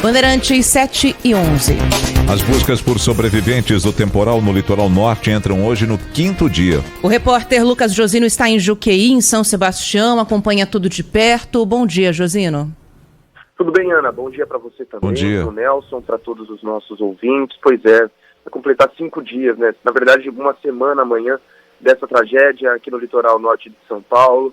Bandeirantes 7 e 11. As buscas por sobreviventes do temporal no litoral norte entram hoje no 5º dia. O repórter Lucas Josino está em Juqueí, em São Sebastião, acompanha tudo de perto. Bom dia, Josino. Tudo bem, Ana? Bom dia para você também. Bom dia. Pro Nelson, para todos os nossos ouvintes. Pois é, vai completar 5 dias, né? Na verdade, uma semana amanhã dessa tragédia aqui no litoral norte de São Paulo.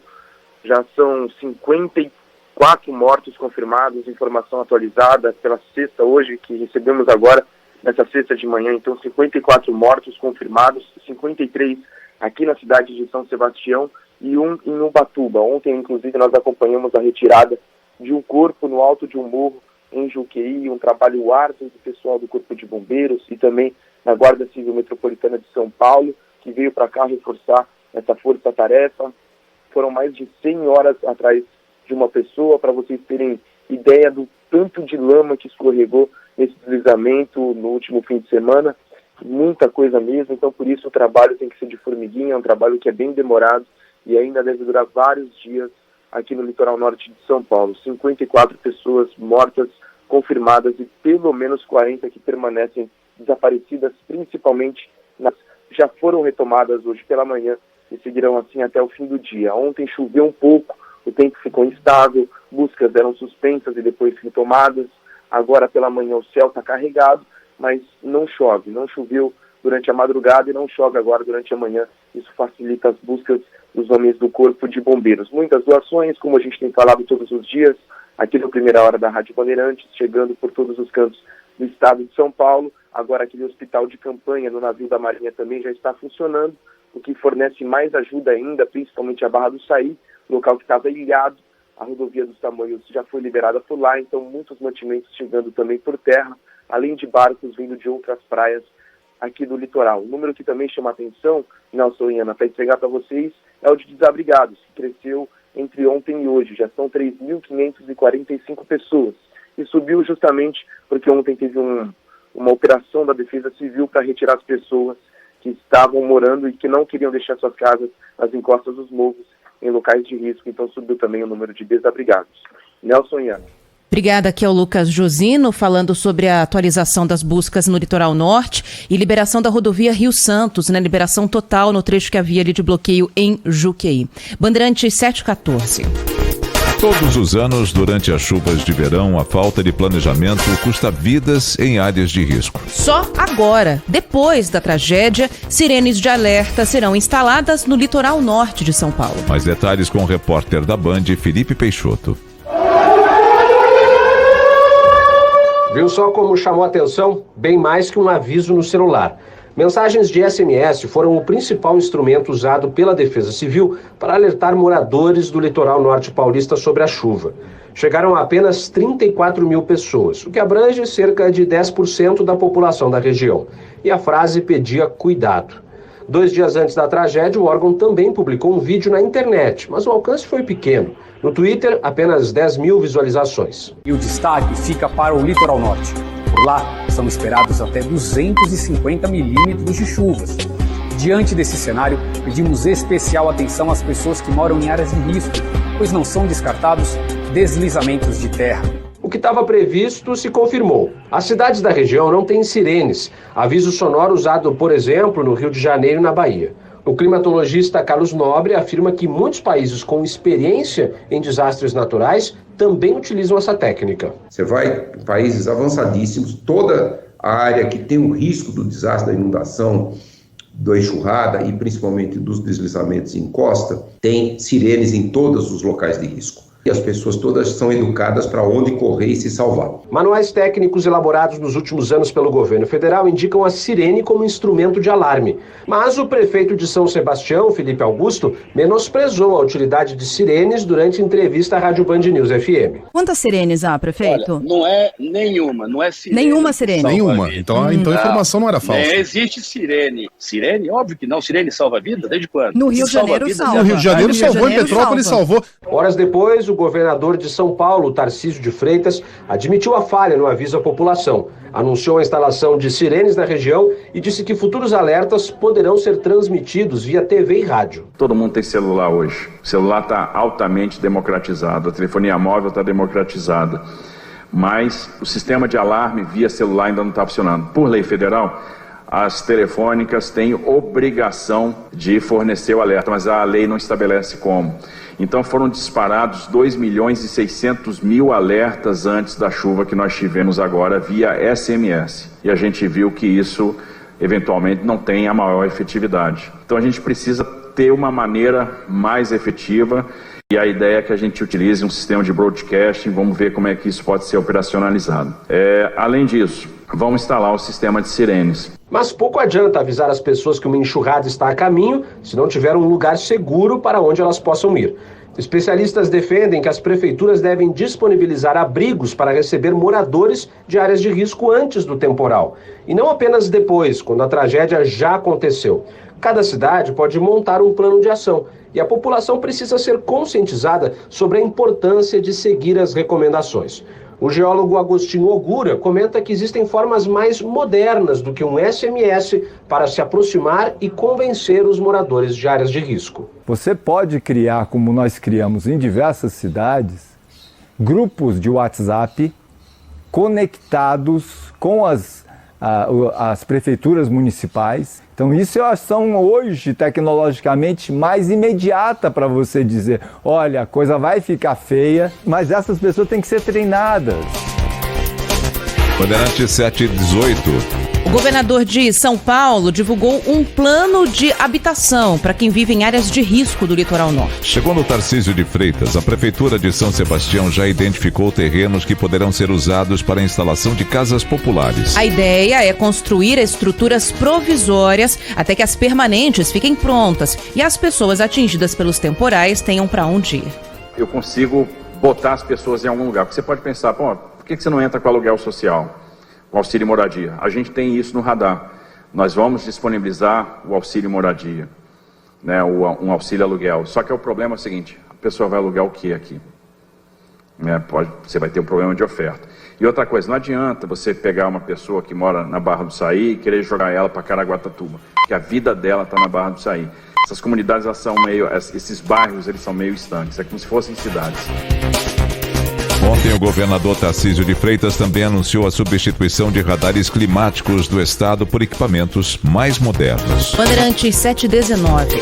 Já são 54 mortos confirmados, informação atualizada pela sexta hoje, que recebemos agora, nessa sexta de manhã. Então, 54 mortos confirmados, 53 aqui na cidade de São Sebastião e 1 em Ubatuba. Ontem, inclusive, nós acompanhamos a retirada de um corpo no alto de um morro em Juqueí, um trabalho árduo do pessoal do Corpo de Bombeiros e também na Guarda Civil Metropolitana de São Paulo, que veio para cá reforçar essa força-tarefa. Foram mais de 100 horas atrás de uma pessoa, para vocês terem ideia do tanto de lama que escorregou nesse deslizamento no último fim de semana. Muita coisa mesmo, então por isso o trabalho tem que ser de formiguinha, é um trabalho que é bem demorado e ainda deve durar vários dias aqui no litoral norte de São Paulo. 54 pessoas mortas confirmadas e pelo menos 40 que permanecem desaparecidas, principalmente já foram retomadas hoje pela manhã e seguirão assim até o fim do dia. Ontem choveu um pouco, o tempo ficou instável, buscas eram suspensas e depois retomadas. Agora pela manhã o céu está carregado, mas não chove, não choveu durante a madrugada e não chove agora durante a manhã. Isso facilita as buscas dos homens do Corpo de Bombeiros. Muitas doações, como a gente tem falado todos os dias, aqui na primeira hora da Rádio Bandeirantes, chegando por todos os cantos do estado de São Paulo. Agora aquele hospital de campanha no navio da Marinha também já está funcionando, o que fornece mais ajuda ainda, principalmente a Barra do Saí, local que estava ilhado. A rodovia dos Tamoios já foi liberada por lá, então muitos mantimentos chegando também por terra, além de barcos vindo de outras praias aqui do litoral. O número que também chama a atenção, Nelson e Ana, para entregar para vocês, é o de desabrigados, que cresceu entre ontem e hoje. Já são 3.545 pessoas. E subiu justamente porque ontem teve uma operação da Defesa Civil para retirar as pessoas que estavam morando e que não queriam deixar suas casas nas encostas dos morros, em locais de risco. Então subiu também o número de desabrigados. Nelson e Ana. Obrigada, aqui é o Lucas Josino, falando sobre a atualização das buscas no litoral norte e liberação da rodovia Rio Santos, né? Liberação total no trecho que havia ali de bloqueio em Juqueí. Bandeirantes 714. Todos os anos, durante as chuvas de verão, a falta de planejamento custa vidas em áreas de risco. Só agora, depois da tragédia, sirenes de alerta serão instaladas no litoral norte de São Paulo. Mais detalhes com o repórter da Band, Felipe Peixoto. Viu só como chamou a atenção? Bem mais que um aviso no celular. Mensagens de SMS foram o principal instrumento usado pela Defesa Civil para alertar moradores do litoral norte paulista sobre a chuva. Chegaram a apenas 34 mil pessoas, o que abrange cerca de 10% da população da região. E a frase pedia cuidado. 2 dias antes da tragédia, o órgão também publicou um vídeo na internet, mas o alcance foi pequeno. No Twitter, apenas 10 mil visualizações. E o destaque fica para o litoral norte. Por lá, são esperados até 250 milímetros de chuvas. Diante desse cenário, pedimos especial atenção às pessoas que moram em áreas de risco, pois não são descartados deslizamentos de terra. O que estava previsto se confirmou. As cidades da região não têm sirenes, aviso sonoro usado, por exemplo, no Rio de Janeiro e na Bahia. O climatologista Carlos Nobre afirma que muitos países com experiência em desastres naturais também utilizam essa técnica. Você vai em países avançadíssimos, toda a área que tem o risco do desastre, da inundação, da enxurrada e principalmente dos deslizamentos em costa, tem sirenes em todos os locais de risco. E as pessoas todas são educadas para onde correr e se salvar. Manuais técnicos elaborados nos últimos anos pelo governo federal indicam a sirene como instrumento de alarme. Mas o prefeito de São Sebastião, Felipe Augusto, menosprezou a utilidade de sirenes durante entrevista à Rádio Band News FM. Quantas sirenes há, prefeito? Olha, não é nenhuma, não é sirene. Nenhuma sirene? Nenhuma. Então a informação não era falsa. Não existe sirene. Sirene? Óbvio que não. Sirene salva a vida? Desde quando? No Rio de Janeiro salva. No Rio de Janeiro salvou, em Petrópolis salvou. Horas depois, o governador de São Paulo, Tarcísio de Freitas, admitiu a falha no aviso à população. Anunciou a instalação de sirenes na região e disse que futuros alertas poderão ser transmitidos via TV e rádio. Todo mundo tem celular hoje. O celular está altamente democratizado. A telefonia móvel está democratizada. mas o sistema de alarme via celular ainda não está funcionando. Por lei federal, as telefônicas têm obrigação de fornecer o alerta, mas a lei não estabelece como. Então foram disparados 2.600.000 alertas antes da chuva que nós tivemos agora via SMS. E a gente viu que isso, eventualmente, não tem a maior efetividade. Então a gente precisa ter uma maneira mais efetiva e a ideia é que a gente utilize um sistema de broadcasting. Vamos ver como é que isso pode ser operacionalizado. Além disso, vamos instalar o sistema de sirenes. Mas pouco adianta avisar as pessoas que uma enxurrada está a caminho se não tiver um lugar seguro para onde elas possam ir. Especialistas defendem que as prefeituras devem disponibilizar abrigos para receber moradores de áreas de risco antes do temporal, e não apenas depois, quando a tragédia já aconteceu. Cada cidade pode montar um plano de ação e a população precisa ser conscientizada sobre a importância de seguir as recomendações. O geólogo Agostinho Ogura comenta que existem formas mais modernas do que um SMS para se aproximar e convencer os moradores de áreas de risco. Você pode criar, como nós criamos em diversas cidades, grupos de WhatsApp conectados com as prefeituras municipais. Então isso é a ação hoje tecnologicamente mais imediata para você dizer, olha, a coisa vai ficar feia, mas essas pessoas têm que ser treinadas. Bandeirantes 718. O governador de São Paulo divulgou um plano de habitação para quem vive em áreas de risco do litoral norte. Segundo Tarcísio de Freitas, a Prefeitura de São Sebastião já identificou terrenos que poderão ser usados para a instalação de casas populares. A ideia é construir estruturas provisórias até que as permanentes fiquem prontas e as pessoas atingidas pelos temporais tenham para onde ir. Eu consigo botar as pessoas em algum lugar. Porque você pode pensar, por que você não entra com aluguel social? O auxílio moradia. A gente tem isso no radar. Nós vamos disponibilizar o auxílio moradia, né, um auxílio aluguel. Só que o problema é o seguinte, a pessoa vai alugar o que aqui? Você vai ter um problema de oferta. E outra coisa, não adianta você pegar uma pessoa que mora na Barra do Saí e querer jogar ela para Caraguatatuba, porque a vida dela está na Barra do Saí. Essas comunidades, esses bairros, eles são meio estanques, é como se fossem cidades. Ontem, o governador Tarcísio de Freitas também anunciou a substituição de radares climáticos do estado por equipamentos mais modernos. Bandeirantes 719.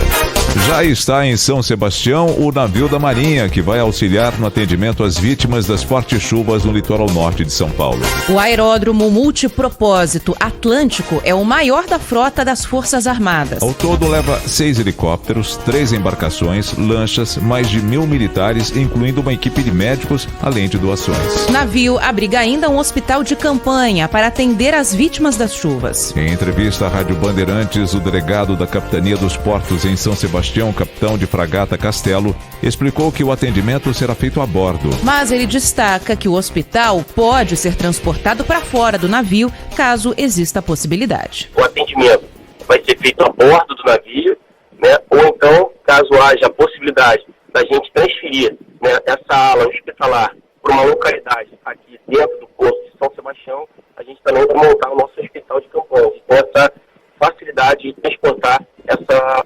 Já está em São Sebastião o navio da Marinha, que vai auxiliar no atendimento às vítimas das fortes chuvas no litoral norte de São Paulo. O aeródromo multipropósito Atlântico é o maior da frota das Forças Armadas. Ao todo, leva 6 helicópteros, 3 embarcações, lanchas, mais de 1.000 militares, incluindo uma equipe de médicos, além de doações. O navio abriga ainda um hospital de campanha para atender as vítimas das chuvas. Em entrevista à Rádio Bandeirantes, o delegado da Capitania dos Portos em São Sebastião, capitão de fragata Castelo, explicou que o atendimento será feito a bordo. Mas ele destaca que o hospital pode ser transportado para fora do navio, caso exista a possibilidade. O atendimento vai ser feito a bordo do navio, né? Ou então, caso haja a possibilidade da gente transferir, né, essa ala hospitalar para uma localidade aqui dentro do Porto de São Sebastião, a gente também vai montar o nosso hospital de campanha. Com essa facilidade de transportar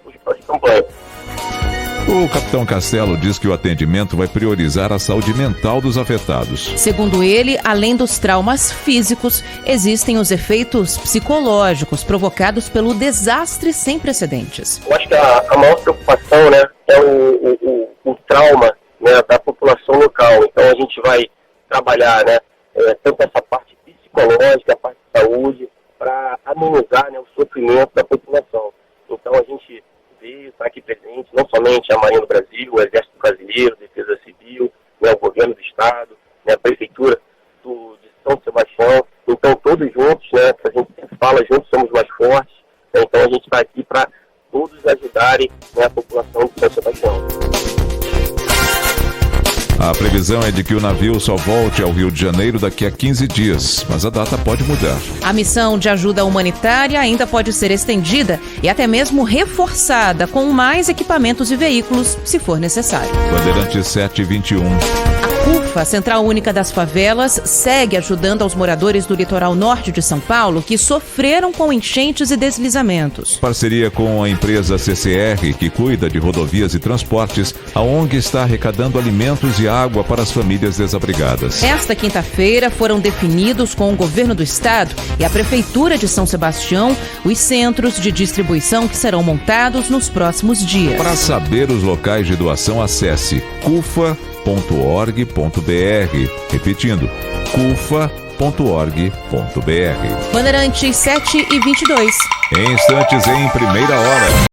o hospital de campanha. O capitão Castelo diz que o atendimento vai priorizar a saúde mental dos afetados. Segundo ele, além dos traumas físicos, existem os efeitos psicológicos provocados pelo desastre sem precedentes. Eu acho que a maior preocupação, né, é o trauma, né, da população local. Então a gente vai trabalhar, né, tanto essa parte psicológica, a parte de saúde, para amenizar, né, o sofrimento da população. Então a gente veio estar aqui presente, não somente a Marinha do Brasil, o Exército Brasileiro, a Defesa Civil, né, o Governo do Estado, né, a Prefeitura de São Sebastião. Então todos juntos, né, a gente sempre fala, juntos somos mais fortes, né, então a gente está aqui para todos ajudarem, né, a população de São Sebastião. A previsão é de que o navio só volte ao Rio de Janeiro daqui a 15 dias, mas a data pode mudar. A missão de ajuda humanitária ainda pode ser estendida e até mesmo reforçada com mais equipamentos e veículos, se for necessário. Bandeirantes 721. A CUF CUFA, Central Única das Favelas, segue ajudando aos moradores do litoral norte de São Paulo que sofreram com enchentes e deslizamentos. Parceria com a empresa CCR, que cuida de rodovias e transportes, a ONG está arrecadando alimentos e água para as famílias desabrigadas. Esta quinta-feira foram definidos com o governo do estado e a Prefeitura de São Sebastião os centros de distribuição que serão montados nos próximos dias. Para saber os locais de doação, acesse cufa.org.br. Repetindo, cufa.org.br. Bandeirantes 7:22. Em instantes, em primeira hora.